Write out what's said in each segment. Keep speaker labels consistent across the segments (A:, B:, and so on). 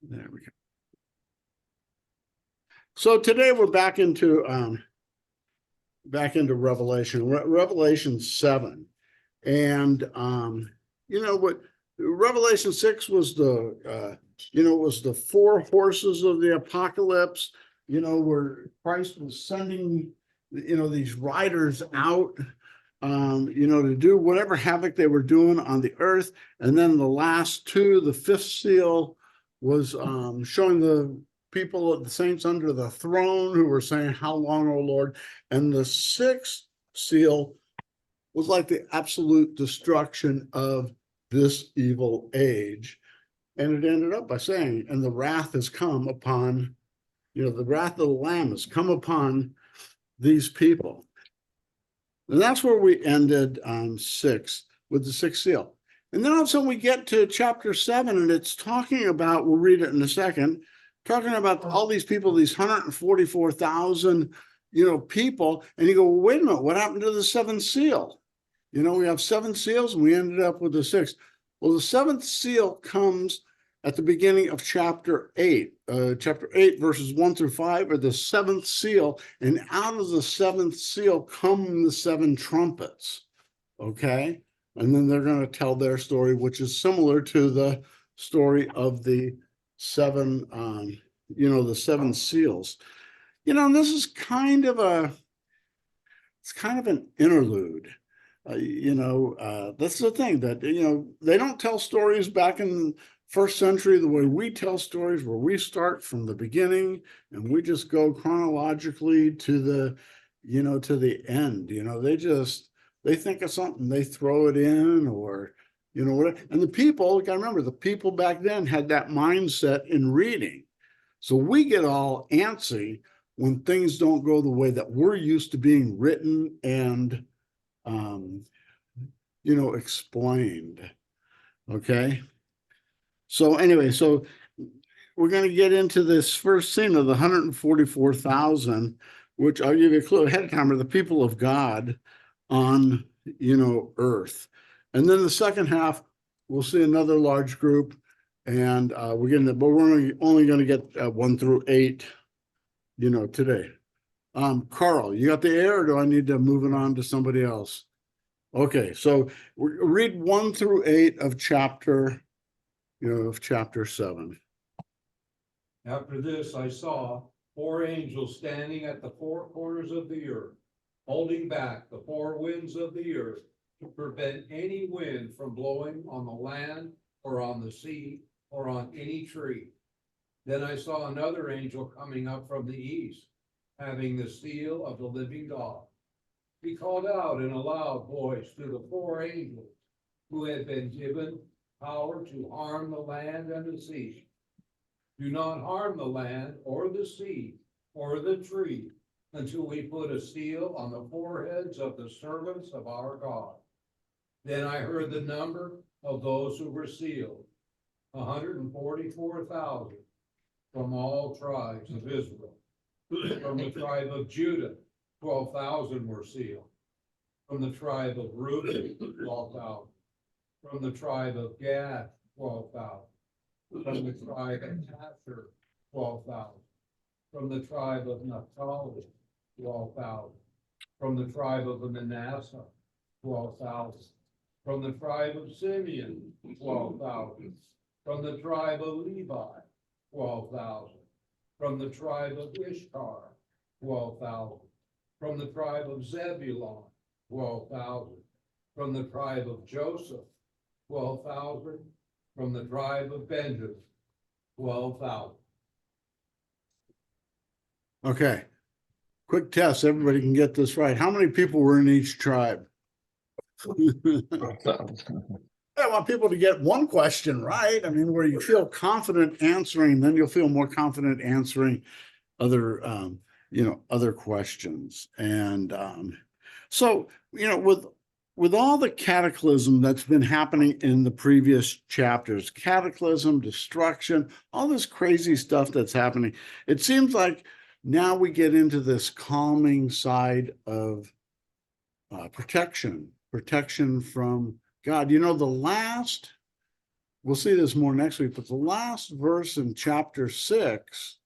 A: There we go. So today we're back into Revelation, Revelation 7. And what Revelation 6 was was the four horses of the apocalypse, where Christ was sending these riders out to do whatever havoc they were doing on the earth. And then the last two, the fifth seal was showing the people, the saints under the throne, who were saying, "How long, O Lord?" And the sixth seal was like the absolute destruction of this evil age. And it ended up by saying, "And the wrath has come upon, the wrath of the Lamb has come upon these people." And that's where we ended on 6 with the sixth seal. And then all of a sudden we get to chapter 7, and it's talking about, we'll read it in a second, talking about all these people, these 144,000, people. And you go, well, wait a minute, what happened to the seventh seal? We have 7 seals and we ended up with the 6th. Well, the 7th seal comes at the beginning of chapter 8. Chapter 8, verses 1 through 5 are the 7th seal. And out of the 7th seal come the 7 trumpets. Okay? And then they're going to tell their story, which is similar to the story of the 7, the 7 seals. And this is kind of an interlude. That's the thing that, they don't tell stories back in first century the way we tell stories, where we start from the beginning and we just go chronologically to the end. They think of something, they throw it in, or whatever. And the people, you gotta remember, the people back then had that mindset in reading. So we get all antsy when things don't go the way that we're used to being written and explained. Okay. So anyway, so we're going to get into this first scene of the 144,000, which I'll give you a clue ahead of time, are the people of God on, earth. And then the second half, we'll see another large group, and we're only going to get 1 through 8, today. Carl, you got the air, or do I need to move it on to somebody else? Okay, so read 1 through 8 of chapter 7.
B: After this, I saw 4 angels standing at the 4 corners of the earth, holding back the 4 winds of the earth to prevent any wind from blowing on the land or on the sea or on any tree. Then I saw another angel coming up from the east, having the seal of the living God. He called out in a loud voice to the 4 angels who had been given power to harm the land and the sea. Do not harm the land or the sea or the tree until we put a seal on the foreheads of the servants of our God. Then I heard the number of those who were sealed, 144,000 from all tribes of Israel. From the tribe of Judah, 12,000 were sealed. From the tribe of Reuben, 12,000. From the tribe of Gad, 12,000. From the tribe of Asher, 12,000. From the tribe of Naphtali, 12,000. From the tribe of Manasseh, 12,000. From the tribe of Simeon, 12,000. From the tribe of Levi, 12,000. From the tribe of Ishkar, 12,000. From the tribe of Zebulon, 12,000. From the tribe of Joseph, 12,000. From the tribe of Benjamin, 12,000.
A: Okay. Quick test. Everybody can get this right. How many people were in each tribe? I want people to get one question right. I mean, where you feel confident answering, then you'll feel more confident answering other, other questions. And so, with all the cataclysm that's been happening in the previous chapters, cataclysm, destruction, all this crazy stuff that's happening, it seems like now we get into this calming side of protection from God. The last we'll see this more next week, but the last verse in chapter 6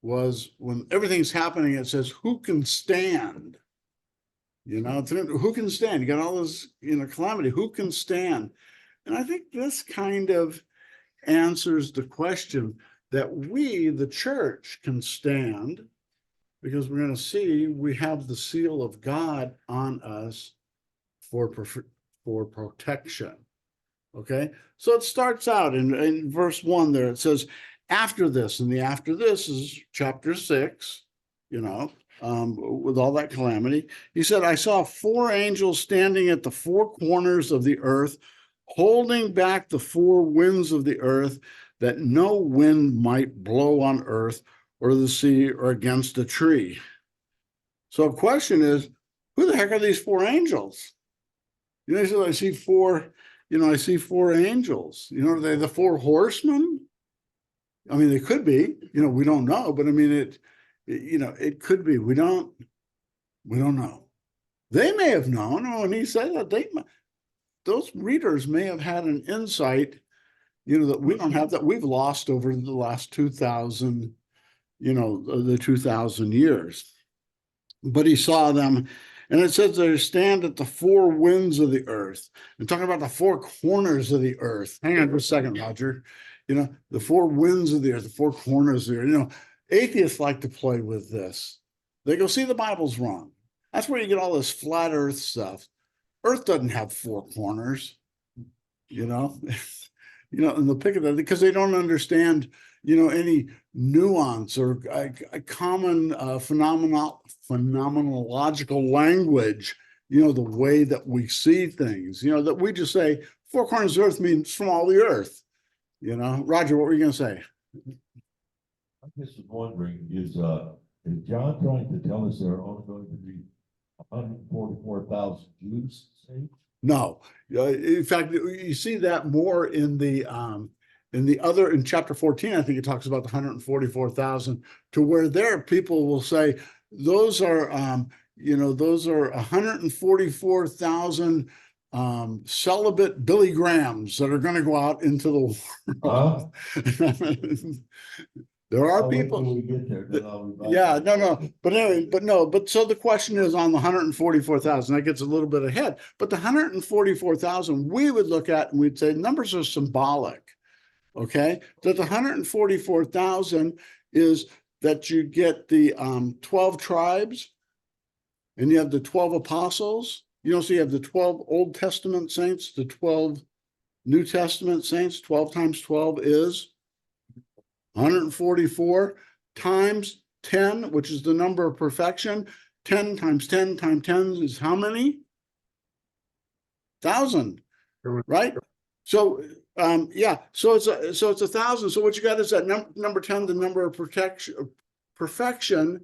A: was when everything's happening, it says, who can stand? You know, who can stand? You got all this, calamity, who can stand? And I think this kind of answers the question that we, the church, can stand, because we're going to see we have the seal of God on us for protection. Okay, so it starts out in verse 1 there. It says, after this, and the after this is chapter 6, with all that calamity. He said, I saw 4 angels standing at the 4 corners of the earth, holding back the 4 winds of the earth, that no wind might blow on earth or the sea or against a tree. So the question is, who the heck are these 4 angels? So I see 4, I see 4 angels. Are they the 4 horsemen? I mean, they could be, we don't know, but I mean, it could be. We don't know. They may have known, when he said that, those readers may have had an insight, that we don't have, that we've lost over the last 2,000, the 2,000 years. But he saw them, and it says they stand at the 4 winds of the earth. I'm talking about the 4 corners of the earth. Hang on for a second, Roger. The 4 winds of the earth, the 4 corners of the earth. Atheists like to play with this. They go, see, the Bible's wrong. That's where you get all this flat earth stuff. Earth doesn't have 4 corners, and they'll pick it up because they don't understand, any nuance or a common phenomenological language, the way that we see things, that we just say 4 corners of the earth means from all the earth. Roger, what were you going to say?
C: I just was wondering, is John trying to tell us there are only going to be 144,000 Jews saved?
A: No. In fact, you see that more in the in chapter 14, I think it talks about the 144,000, to where there people will say those are 144,000 celibate Billy Grahams that are going to go out into the world. There are people.
C: We get there,
A: Yeah, no. But anyway, but so the question is on the 144,000, that gets a little bit ahead. But the 144,000 we would look at and we'd say numbers are symbolic. Okay, that the 144,000 is that you get the 12 tribes and you have the 12 apostles. So you have the 12 Old Testament saints, the 12 New Testament saints. 12 times 12 is 144 times 10, which is the number of perfection. 10 times 10 times 10 is how many? 1,000, right? So so it's 1,000. So what you got is that number 10, the number of perfection,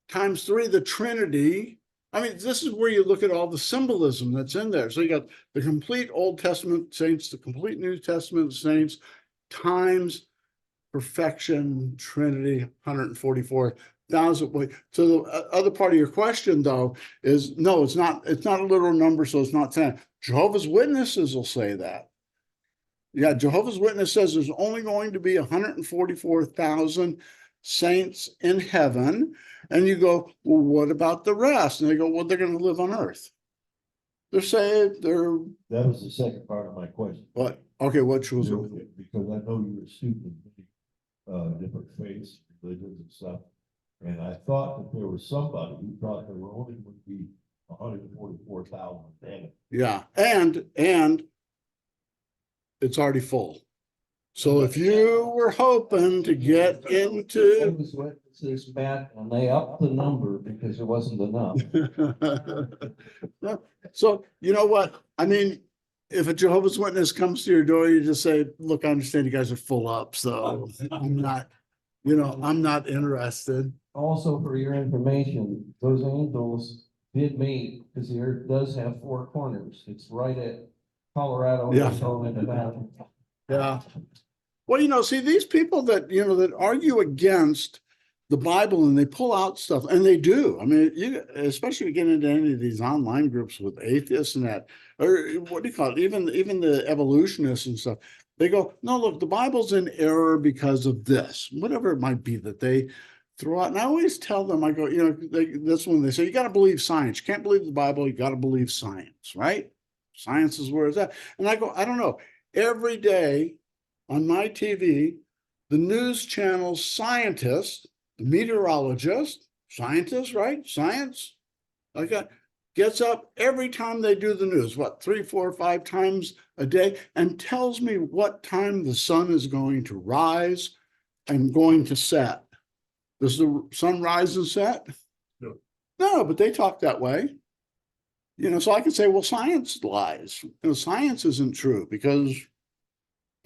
A: times 3, the Trinity. I mean, this is where you look at all the symbolism that's in there. So you got the complete Old Testament saints, the complete New Testament saints, times perfection, Trinity, 144,000. So the other part of your question, though, is no, it's not a literal number, so it's not 10. Jehovah's Witnesses will say that. Yeah, Jehovah's Witness says there's only going to be 144,000 saints in heaven. And you go, well, what about the rest? And they go, well, they're going to live on earth. They're saved.
C: That was the second part of my question.
A: What? Okay, what was
C: it? Because I know you were student of different faiths, religions and stuff. And I thought that there was somebody who thought there were only would be 144,000.
A: Yeah, and it's already full. So if you were hoping to get into
D: witnesses met and they upped the number because it wasn't enough.
A: So you know what? I mean, if a Jehovah's Witness comes to your door, you just say, look, I understand you guys are full up, so I'm not interested.
D: Also, for your information, those angels did meet because the earth does have 4 corners. It's right at Colorado.
A: Yeah.
D: And Nevada.
A: Yeah. Well, see, these people that, that argue against the Bible and they pull out stuff, and they do. I mean, especially if you get into any of these online groups with atheists and that, or what do you call it? Even the evolutionists and stuff, They go, no, look, the Bible's in error because of this, whatever it might be that they throw out. And I always tell them, I go, that's when they say, you got to believe science. You can't believe the Bible. You got to believe science, right? Science is where it's at. And I go, I don't know. Every day on my TV, the news channel scientist, the meteorologist, scientist, right? Science, like that, gets up every time they do the news, what, 3, 4, 5 times a day, and tells me what time the sun is going to rise and going to set. Does the sun rise and set?
E: No.
A: No, but they talk that way. So I can say, well, science lies. Science isn't true because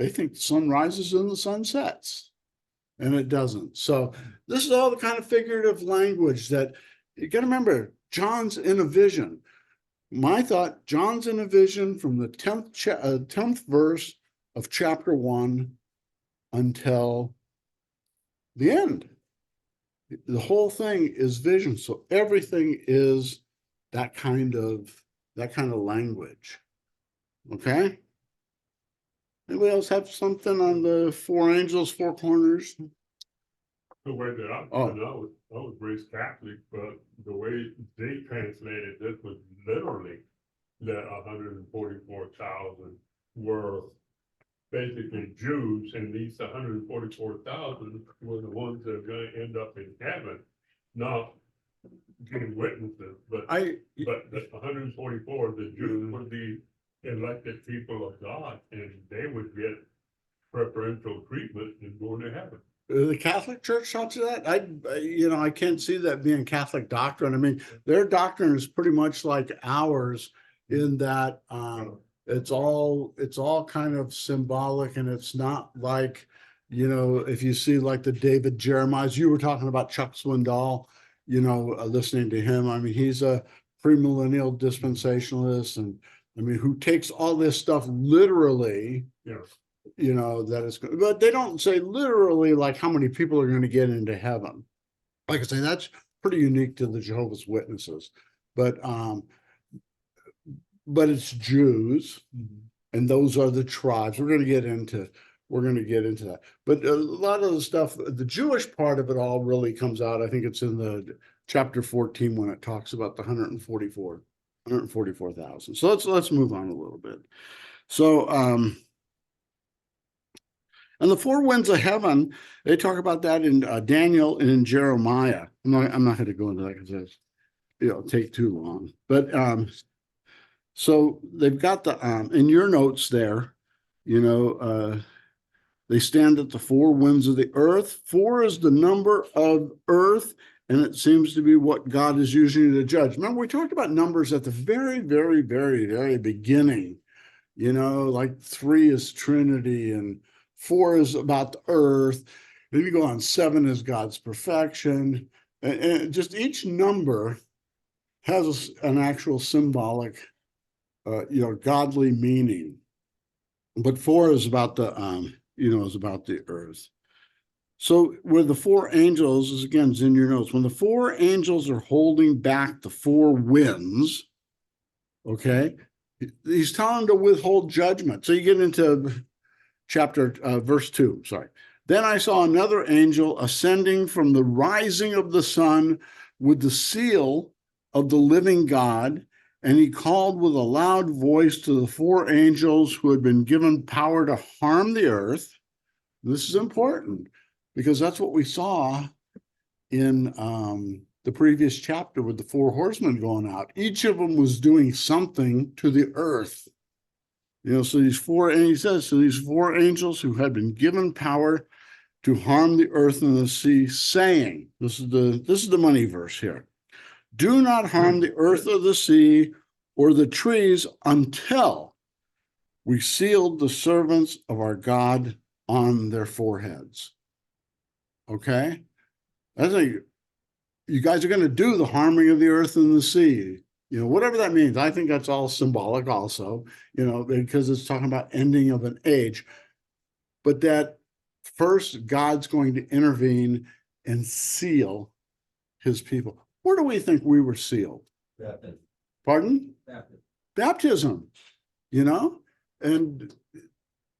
A: they think the sun rises and the sun sets, and it doesn't. So this is all the kind of figurative language that you got to remember. John's in a vision. My thought, John's in a vision from the 10th verse of chapter 1 until the end. The whole thing is vision. So everything is that kind of language. Okay. Anybody else have something on the 4 angels, 4 corners?
E: The way that I was raised Catholic, but the way they translated this was literally that 144,000 were basically Jews, and these 144,000 were the ones that are going to end up in heaven, not getting witnesses, but the 144, the Jews would be elected people of God, and they would get preferential treatment in going to heaven.
A: The Catholic Church taught you that? I can't see that being Catholic doctrine. I mean, their doctrine is pretty much like ours in that it's all kind of symbolic, and it's not like, if you see like the David Jeremiah's, you were talking about Chuck Swindoll, listening to him. I mean, he's a premillennial dispensationalist, and I mean, who takes all this stuff literally.
E: Yes.
A: That is good, but they don't say literally like how many people are going to get into heaven. Like I say, that's pretty unique to the Jehovah's Witnesses, but it's Jews, and those are the tribes. We're going to get into that, but a lot of the stuff, the Jewish part of it all really comes out. I think it's in the chapter 14 when it talks about the 144,000. So let's move on a little bit. So and the 4 winds of heaven, they talk about that in Daniel and in Jeremiah. I'm not going to go into that because it'll take too long. But so they've got the in your notes there, they stand at the 4 winds of the earth. 4 is the number of earth, and it seems to be what God is using to judge. Remember, we talked about numbers at the very, very, very, very beginning. Like 3 is Trinity, and 4 is about the earth. Then you go on, 7 is God's perfection. And just each number has an actual symbolic, godly meaning. But 4 is about the, is about the earth. So where the 4 angels is, again, is in your notes. When the 4 angels are holding back the 4 winds, okay, he's telling them to withhold judgment. So you get into verse 2, sorry. Then I saw another angel ascending from the rising of the sun with the seal of the living God, and he called with a loud voice to the 4 angels who had been given power to harm the earth. This is important because that's what we saw in the previous chapter with the 4 horsemen going out. Each of them was doing something to the earth. So these 4, and he says, so these 4 angels who had been given power to harm the earth and the sea, saying, this is the money verse here, do not harm the earth or the sea or the trees until we sealed the servants of our God on their foreheads. Okay? I think you guys are going to do the harming of the earth and the sea. Whatever that means. I think that's all symbolic also, because it's talking about ending of an age. But that first God's going to intervene and seal his people. Where do we think we were sealed?
C: Baptism.
A: Pardon?
C: Baptism.
A: Baptism, and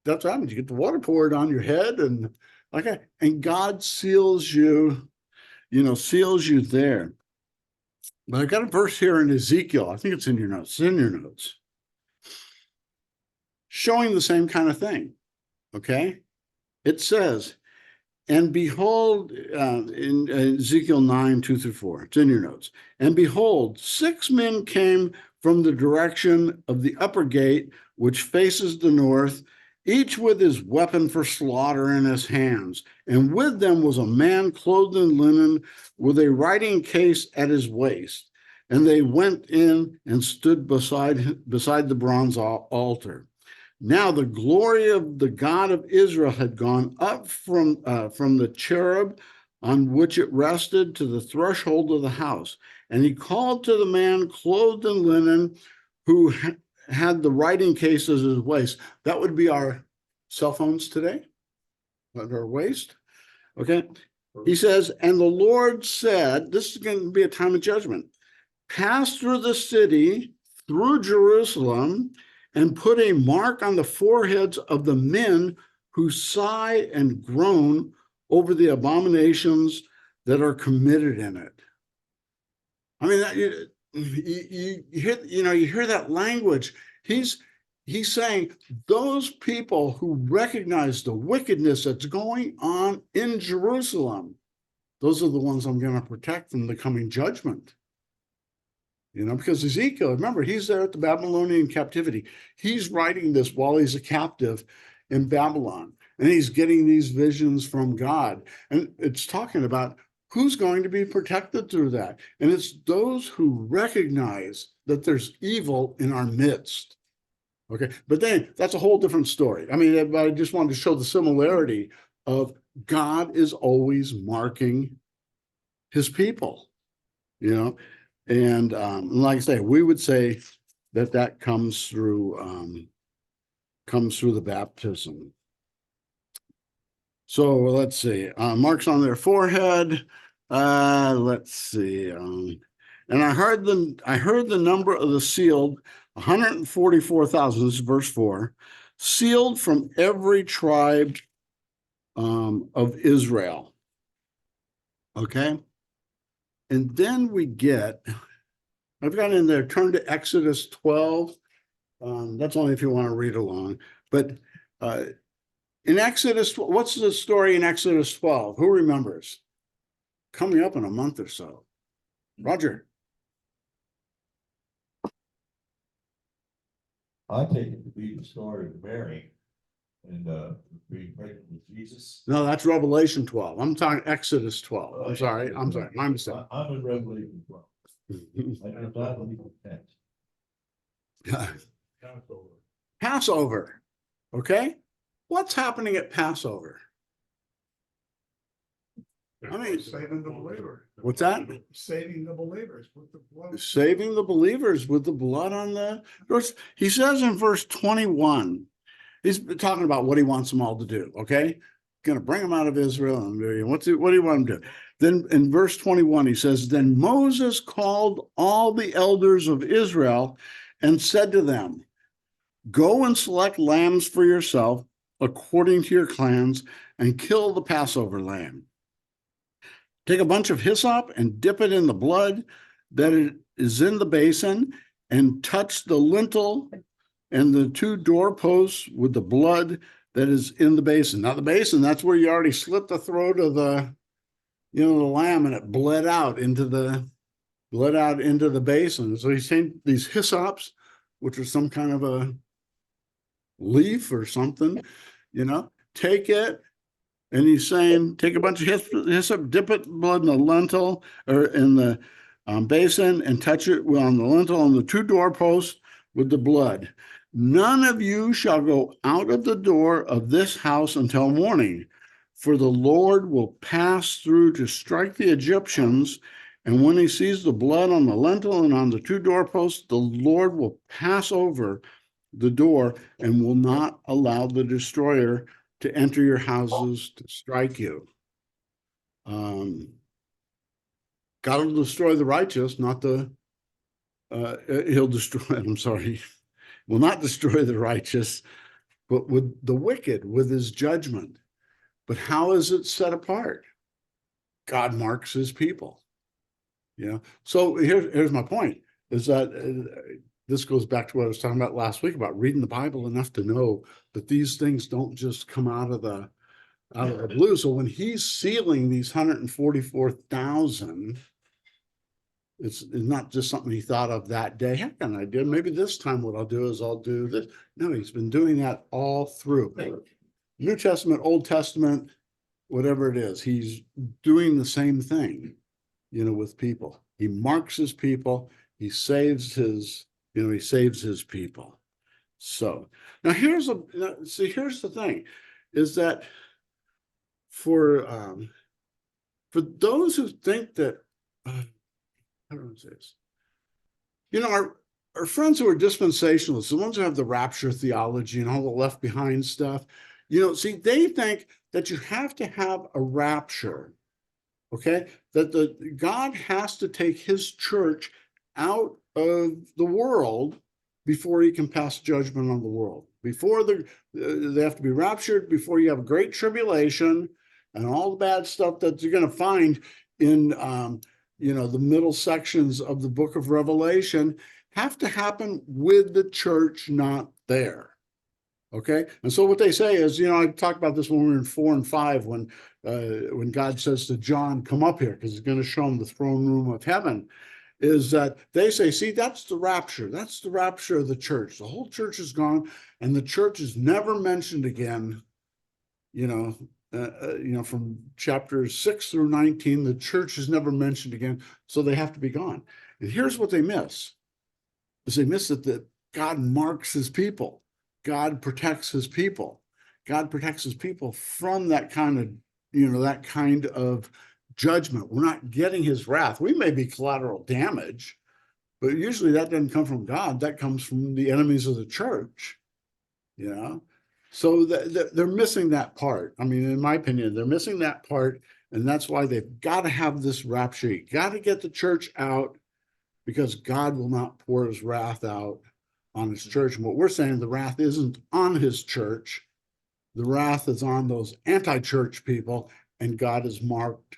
A: that's what happens. You get the water poured on your head and okay, and God seals you, seals you there. But I got a verse here in Ezekiel. I think it's in your notes. It's in your notes. Showing the same kind of thing. Okay. It says, and behold, in Ezekiel 9, 2-4, it's in your notes. And behold, 6 men came from the direction of the upper gate, which faces the north, each with his weapon for slaughter in his hands. And with them was a man clothed in linen, with a writing case at his waist. And they went in and stood beside the bronze altar. Now the glory of the God of Israel had gone up from the cherub on which it rested to the threshold of the house. And he called to the man clothed in linen who had the writing case at his waist. That would be our cell phones today, at our waist. Okay. He says, and the Lord said, this is going to be a time of judgment. Pass through the city, through Jerusalem, and put a mark on the foreheads of the men who sigh and groan over the abominations that are committed in it. I mean, you hear that language. He's saying those people who recognize the wickedness that's going on in Jerusalem, those are the ones I'm going to protect from the coming judgment. Because Ezekiel, remember, he's there at the Babylonian captivity. He's writing this while he's a captive in Babylon, and he's getting these visions from God. And it's talking about who's going to be protected through that. And it's those who recognize that there's evil in our midst. Okay, but then that's a whole different story. I mean, I just wanted to show the similarity of God is always marking his people, And like I say, we would say that comes through the baptism. So let's see, marks on their forehead. Let's see, and I heard the number of the sealed, 144,000. This is verse 4, sealed from every tribe of Israel. Okay. And then I've got in there, turn to Exodus 12. That's only if you want to read along. But in Exodus, what's the story in Exodus 12? Who remembers? Coming up in a month or so. Roger.
C: I take it to be the story of Mary and being pregnant with Jesus.
A: No, that's Revelation 12. I'm talking Exodus 12. I'm sorry. My mistake.
C: I'm in Revelation 12. I do not believe the text.
A: Passover. Okay. What's happening at Passover? I mean,
E: saving the believer.
A: What's that?
E: Saving the believers with the blood.
A: Saving the believers with the blood on the doors. He says in verse 21, he's talking about what he wants them all to do. Okay. Going to bring them out of Israel. And what do you want them to do? Then in verse 21, he says, then Moses called all the elders of Israel and said to them, go and select lambs for yourself according to your clans and kill the Passover lamb. Take a bunch of hyssop and dip it in the blood that is in the basin and touch the lintel and the 2 doorposts with the blood that is in the basin. Now the basin, that's where you already slit the throat of the lamb, and it bled out into the basin. So he's saying these hyssops, which are some kind of a leaf or something, take it. And he's saying, take a bunch of hyssop, dip it blood in the lintel or in the basin and touch it on the lintel on the 2 doorposts with the blood. None of you shall go out of the door of this house until morning, for the Lord will pass through to strike the Egyptians. And when he sees the blood on the lintel and on the 2 doorposts, the Lord will pass over the door and will not allow the destroyer to enter your houses to strike you. God will destroy the righteous, not he'll destroy, will not destroy the righteous, but with the wicked, with his judgment. But how is it set apart? God marks his people. You know, so here's my point, is that this goes back to what I was talking about last week about reading the Bible enough to know that these things don't just come out of the blue. So when he's sealing these 144,000, it's not just something he thought of that day. Heck, and I did. Maybe this time what I'll do is I'll do this. No, he's been doing that all through New Testament, Old Testament, whatever it is. He's doing the same thing, you know, with people. He marks his people. He saves his, you know, he saves his people. So now here's the thing, is that for those who think that, how do I say this? You know, our friends who are dispensationalists, the ones who have the rapture theology and all the left behind stuff, you know, see, they think that you have to have a rapture, okay? That God has to take his church out of the world before he can pass judgment on the world. Before they have to be raptured, before you have a great tribulation and all the bad stuff that you're going to find in, you know, the middle sections of the book of Revelation have to happen with the church not there. Okay. And so what they say is, you know, I talked about this when we were in 4 and 5, when God says to John, come up here, because he's going to show him the throne room of heaven, is that they say, see, that's the rapture. That's the rapture of the church. The whole church is gone and the church is never mentioned again. You know, from chapters 6 through 19, the church is never mentioned again. So they have to be gone. And here's what they miss, is they miss that God marks his people. God protects his people. God protects his people from that kind of, you know, that kind of judgment. We're not getting his wrath. We may be collateral damage, but usually that doesn't come from God. That comes from the enemies of the church, you know? So they're missing that part. I mean, in my opinion, they're missing that part. And that's why they've got to have this rapture. You got to get the church out, because God will not pour his wrath out on his church. And what we're saying, the wrath isn't on his church. The wrath is on those anti-church people, and God has marked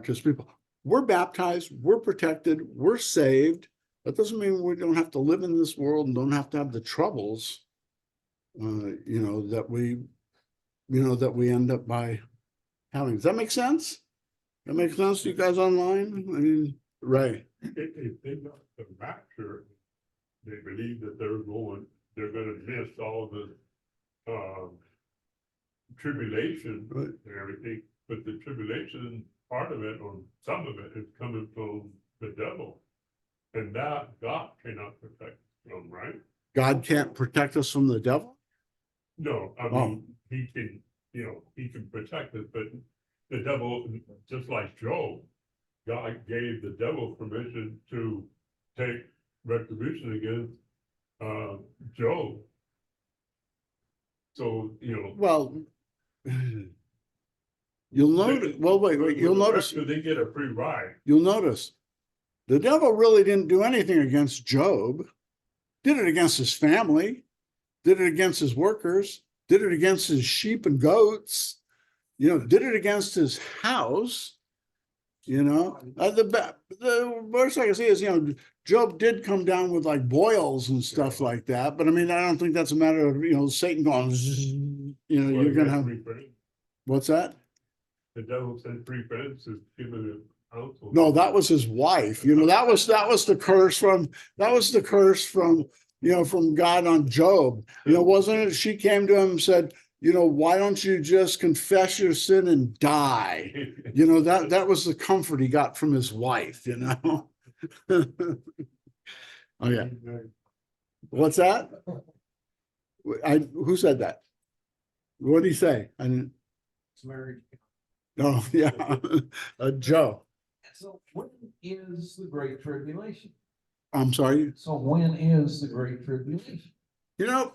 A: his people. We're baptized, we're protected, we're saved. That doesn't mean we don't have to live in this world and don't have to have the troubles, you know, that we end up by having. Does that make sense? That makes sense to you guys online? I mean, right.
E: If they got the rapture, they believe that they're gonna miss all the tribulation
A: Right.
E: and everything, but the tribulation part of it, or some of it, is coming from the devil. And that God cannot protect from, right?
A: God can't protect us from the devil?
E: No, I mean, he can, you know, he can protect us, but the devil, just like Job, God gave the devil permission to take retribution against Job. So, you know.
A: Well, you'll notice, well, wait, you'll notice,
E: They get a free ride.
A: you'll notice the devil really didn't do anything against Job. Did it against his family, did it against his workers, did it against his sheep and goats, you know, did it against his house. You know, the worst I can see is, you know, Job did come down with like boils and stuff like that. But I mean, I don't think that's a matter of, you know, Satan going, you know,
E: Well,
A: you're going to
E: he had
A: have,
E: 3 friends.
A: what's that?
E: The devil sent 3 friends to give him a counsel.
A: No, that was his wife. You know, that was the curse from, you know, from God on Job. You know, wasn't it? She came to him and said, you know, why don't you just confess your sin and die? You know, that was the comfort he got from his wife, you know? Oh, yeah. What's that? Who said that? What did he say? I didn't.
D: It's married.
A: Oh, yeah. Joe.
D: So when is the Great Tribulation?
A: I'm sorry.
D: So when is the Great Tribulation?
A: You know,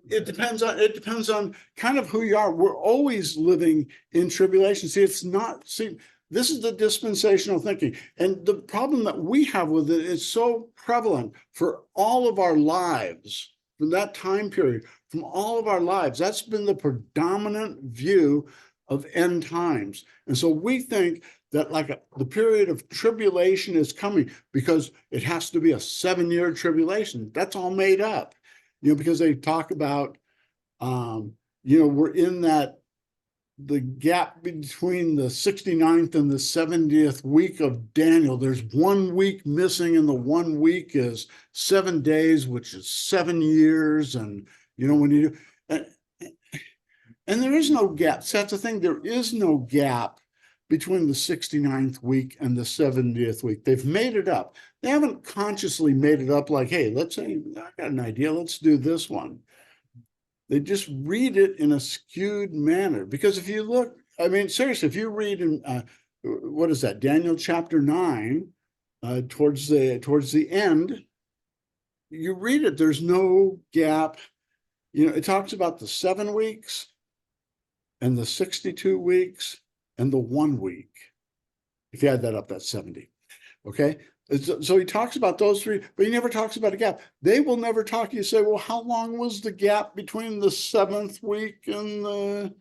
A: it depends on kind of who you are. We're always living in tribulation. See, this is the dispensational thinking. And the problem that we have with it is so prevalent for all of our lives. from that time period, from all of our lives. That's been the predominant view of end times. And so we think that like the period of tribulation is coming because it has to be a 7-year tribulation. That's all made up, because they talk about, we're in the gap between the 69th and the 70th week of Daniel. There's 1 week missing, and the 1 week is 7 days, which is 7 years. And, when you do, and there is no gap. So that's the thing. There is no gap between the 69th week and the 70th week. They've made it up. They haven't consciously made it up like, hey, let's say, I got an idea. Let's do this one. They just read it in a skewed manner. Because if you look, I mean, seriously, if you read in, what is that? Daniel chapter 9, towards the end, you read it, there's no gap. It talks about the 7 weeks and the 62 weeks and the 1 week. If you add that up, that's 70. Okay. So he talks about those three, but he never talks about a gap. They will never talk. You say, well, how long was the gap between the 7th week and the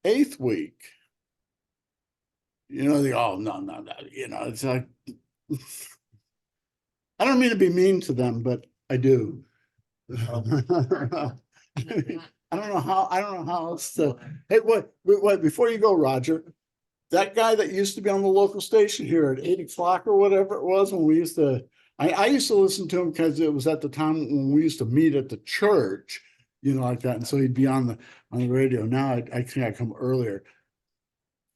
A: 8th week? They go, oh, no. It's like, I don't mean to be mean to them, but I do. I don't know how else to, hey, wait, before you go, Roger, that guy that used to be on the local station here at 8 o'clock or whatever it was when we used to, I used to listen to him because it was at the time when we used to meet at the church, like that. And so he'd be on the radio. Now I think I come earlier.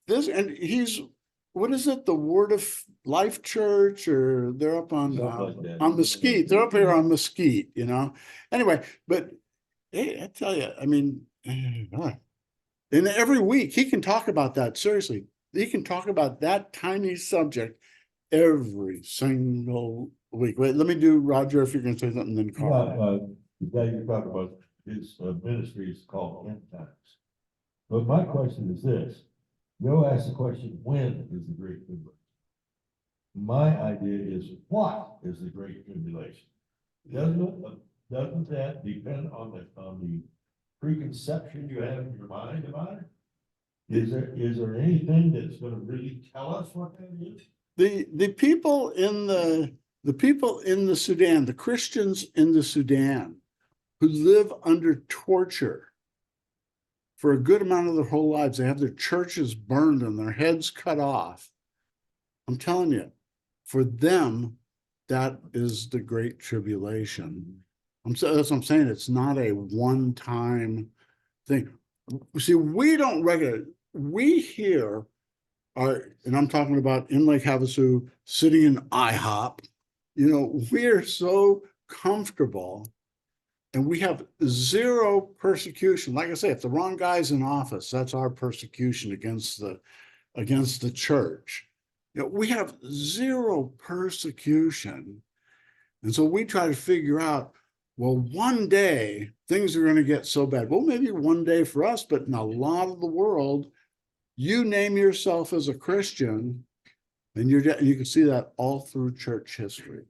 A: And he's, what is it? The Word of Life Church, or they're up on Mesquite. They're up here on Mesquite, Anyway, but hey, I tell you, I mean, and every week he can talk about that. Seriously, he can talk about that tiny subject every single week. Wait, let me do Roger if you're going to say something, then Carl.
C: Yeah, you're talking about his ministry is called End Times. But my question is this: Joe asked the question, when is the Great Tribulation? My idea is, what is the Great Tribulation? Doesn't that depend on the preconception you have in your mind about it? Is there anything that's going to really tell us what that is?
A: The people in the Sudan, the Christians in the Sudan, who live under torture for a good amount of their whole lives, they have their churches burned and their heads cut off. I'm telling you, for them, that is the Great Tribulation. That's what I'm saying. It's not a one-time thing. See, we don't recognize, we here are, and I'm talking about in Lake Havasu, sitting in IHOP, we're so comfortable and we have zero persecution. Like I say, if the wrong guy's in office, that's our persecution against the church. We have zero persecution. And so we try to figure out, well, one day things are going to get so bad. Well, maybe one day for us, but in a lot of the world, you name yourself as a Christian, and you can see that all through church history,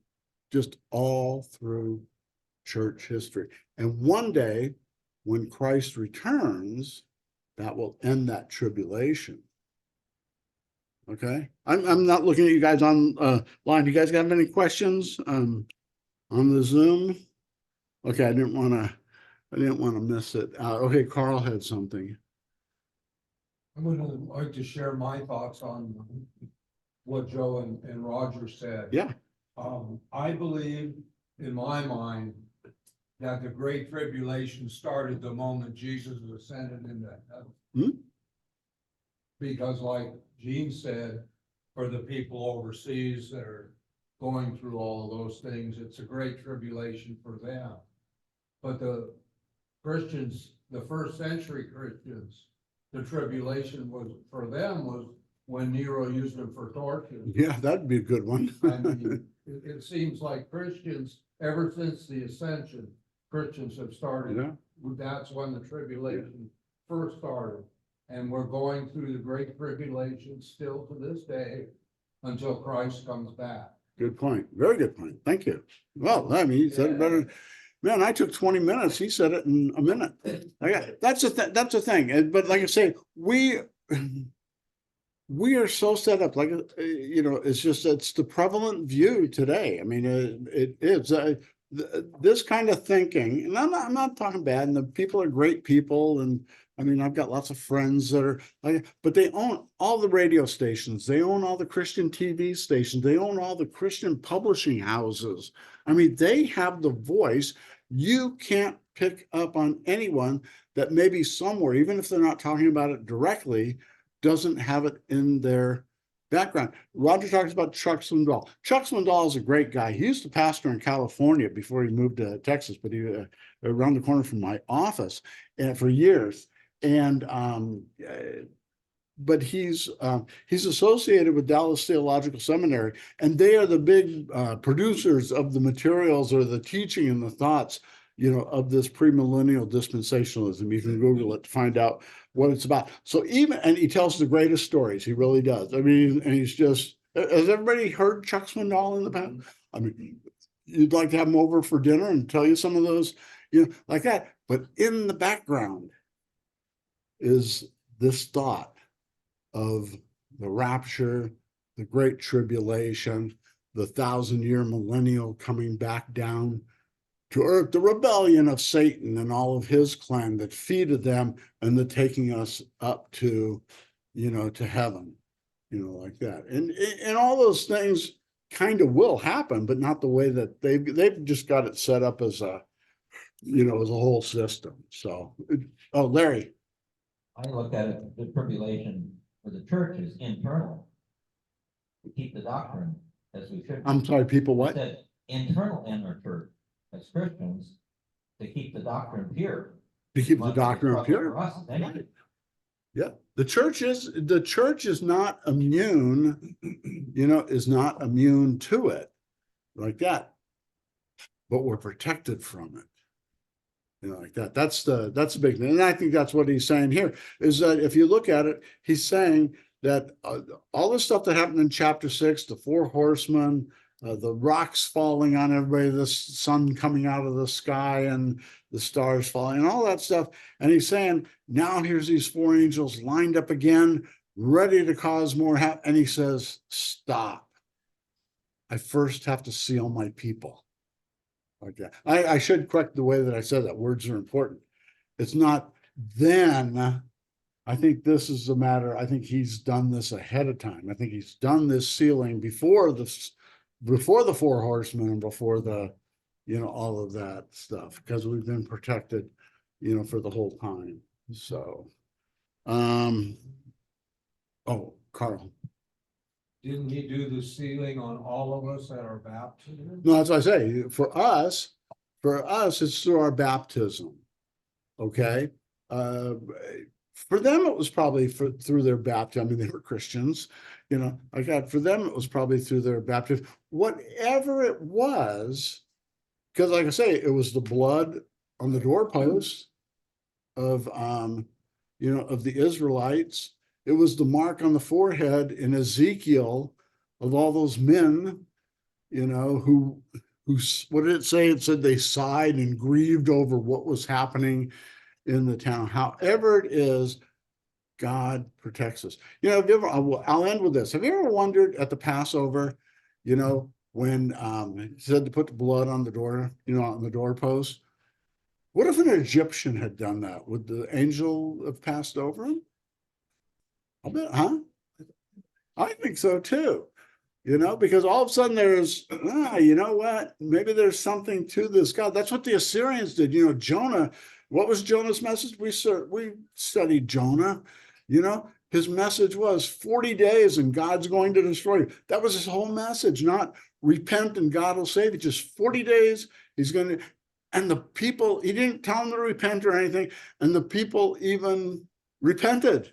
A: just all through church history. And one day, when Christ returns, that will end that tribulation. Okay, I'm not looking at you guys on line. You guys got any questions on the Zoom? Okay, I didn't want to miss it. Okay, Carl had something.
B: I would like to share my thoughts on what Joe and Roger said.
A: Yeah.
B: I believe, in my mind, that the Great Tribulation started the moment Jesus ascended into heaven. Because like Gene said, for the people overseas that are going through all of those things, it's a great tribulation for them. But the Christians, the first century Christians, the tribulation was for them was when Nero used them for torture.
A: Yeah, that'd be a good one.
B: I mean, it seems like Christians, ever since the ascension, Christians have started.
A: Yeah.
B: That's when the tribulation first started. And we're going through the Great Tribulation still to this day until Christ comes back.
A: Good point. Very good point. Thank you. Well, I mean, you said it better. Man, I took 20 minutes. He said it in a minute. That's the thing. But like I say, we are so set up, like, it's just, it's the prevalent view today. I mean, it is, this kind of thinking, and I'm not talking bad, and the people are great people, and I mean, I've got lots of friends that are like, but they own all the radio stations, they own all the Christian TV stations, they own all the Christian publishing houses. I mean, they have the voice. You can't pick up on anyone that maybe somewhere, even if they're not talking about it directly, doesn't have it in their background. Roger talks about Chuck Swindoll. Chuck Swindoll is a great guy. He used to pastor in California before he moved to Texas, but he around the corner from my office for years. And but he's associated with Dallas Theological Seminary, and they are the big producers of the materials or the teaching and the thoughts, of this premillennial dispensationalism. You can Google it to find out what it's about. So and he tells the greatest stories. He really does. I mean, and he's just, has everybody heard Chuck Swindoll in the past? I mean, you'd like to have him over for dinner and tell you some of those, like that. But in the background is this thought of the rapture, the great tribulation, the 1,000-year millennial coming back down to earth, the rebellion of Satan and all of his clan that feeded them, and the taking us up to, to heaven, like that. And all those things kind of will happen, but not the way that they've just got it set up as a, as a whole system. So, oh, Larry.
F: I look at it, the tribulation for the church is internal. We keep the doctrine as we should.
A: I'm sorry, people what?
F: Said internal in our church as Christians to keep the doctrine pure.
A: To keep the doctrine pure.
F: For us, anyway.
A: Yeah, the church is not immune, is not immune to it like that, but we're protected from it. Like that. That's the big thing. And I think that's what he's saying here is that if you look at it, he's saying that all the stuff that happened in chapter 6, the 4 horsemen, the rocks falling on everybody, the sun coming out of the sky and the stars falling and all that stuff. And he's saying, now here's these 4 angels lined up again, ready to cause more havoc. And he says, stop. I first have to seal my people. Okay. I should correct the way that I said that. Words are important. It's not then. I think this is a matter. I think he's done this ahead of time. I think he's done this sealing before the 4 horsemen and before the, all of that stuff, because we've been protected, for the whole time. So, oh, Carl.
B: Didn't he do the sealing on all of us at our baptism?
A: No, that's what I say. For us, it's through our baptism. Okay. For them, it was probably through their baptism. I mean, they were Christians, like that. For them, it was probably through their baptism. Whatever it was, because like I say, it was the blood on the doorpost of, of the Israelites. It was the mark on the forehead in Ezekiel of all those men, who what did it say? It said they sighed and grieved over what was happening in the town. However it is, God protects us. I'll end with this. Have you ever wondered at the Passover, when it said to put the blood on the door, on the doorpost? What if an Egyptian had done that? Would the angel have passed over him? I bet, huh? I think so too. Because all of a sudden there's, you know what? Maybe there's something to this God. That's what the Assyrians did. Jonah, what was Jonah's message? We studied Jonah. His message was 40 days and God's going to destroy you. That was his whole message, not repent and God will save you. Just 40 days, he's going to, and the people, he didn't tell them to repent or anything. And the people even repented.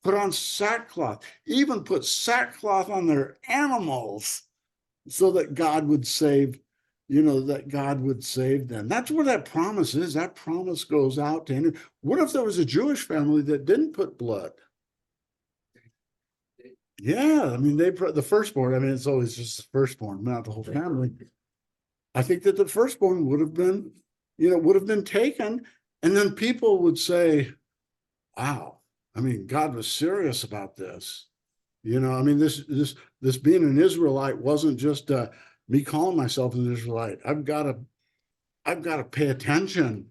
A: Put on sackcloth, even put sackcloth on their animals so that God would save, that God would save them. That's where that promise is. That promise goes out to him. What if there was a Jewish family that didn't put blood? Yeah, I mean, the firstborn, I mean, it's always just the firstborn, not the whole family. I think that the firstborn would have been would have been taken. And then people would say, wow, I mean, God was serious about this. I mean, this being an Israelite wasn't just me calling myself an Israelite. I've got to pay attention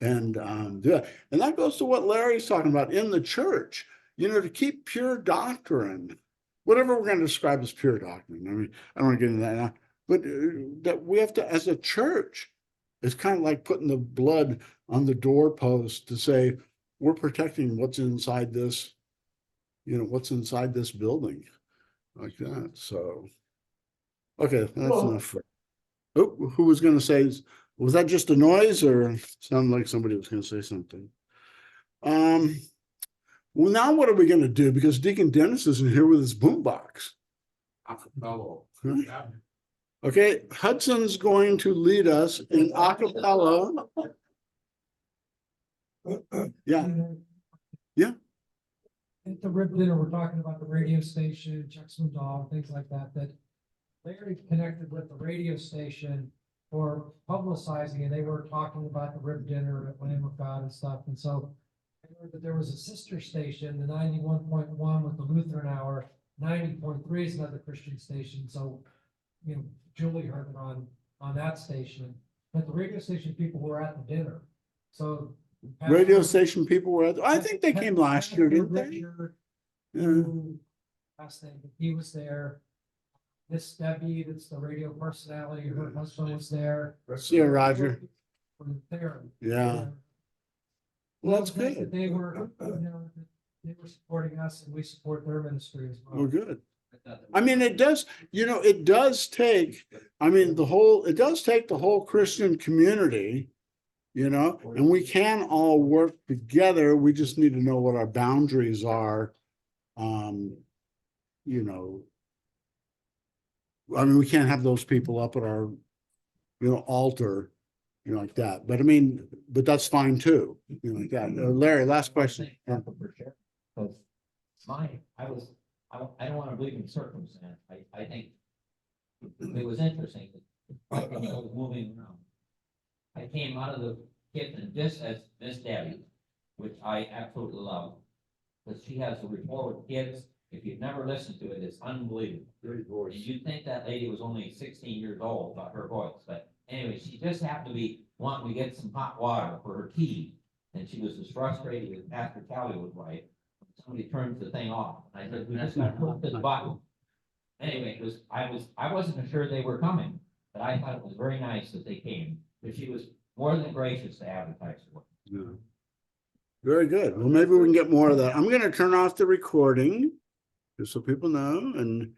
A: and do that. And that goes to what Larry's talking about in the church, to keep pure doctrine, whatever we're going to describe as pure doctrine. I mean, I don't want to get into that now, but that we have to, as a church, it's kind of like putting the blood on the doorpost to say, we're protecting what's inside this, what's inside this building like that. So, okay, that's enough for, who was going to say, was that just a noise or sounded like somebody was going to say something? Well, now what are we going to do? Because Deacon Dennis isn't here with his boombox.
B: Acapella.
A: Okay, Hudson's going to lead us in acapella. Yeah. Yeah.
G: At the rib dinner, we're talking about the radio station, Jackson Dog, things like that, that Larry connected with the radio station for publicizing, and they were talking about the rib dinner at Lamb of God and stuff, and so I heard that there was a sister station, the 91.1 with the Lutheran Hour, 90.3 is another Christian station, so, Julie heard it on that station, but the radio station people were at the dinner, so.
A: Radio station people were at, I think they came last year, didn't they?
G: Richard,
A: Yeah.
G: who, last name, but he was there. Miss Debbie, that's the radio personality, her husband was there.
A: See you, Roger.
G: From there.
A: Yeah. Well, that's
G: That
A: good.
G: They were, they were supporting us and we support their ministry as
A: Well,
G: well.
A: good. I mean, it does, it does take, it does take the whole Christian community, and we can all work together. We just need to know what our boundaries are. I mean, we can't have those people up at our, altar, like that. But I mean, but that's fine too, like that. Larry, last question. Yeah.
F: For sure. Because I don't want to believe in circumstance. I think it was interesting. I was moving around. I came out of the kitchen just as Miss Debbie, which I absolutely love. Because she has a rapport with kids. If you've never listened to it, it's unbelievable.
A: Great voice.
F: And you'd think that lady was only 16 years old by her voice, but anyway, she just happened to be wanting to get some hot water for her tea. And she was as frustrated as Pastor Kelly was right. Somebody turns the thing off. And I said, we just gotta push this button. Anyway, I wasn't sure they were coming, but I thought it was very nice that they came. But she was more than gracious to advertise for it.
A: Yeah. Very good. Well, maybe we can get more of that. I'm going to turn off the recording just so people know. And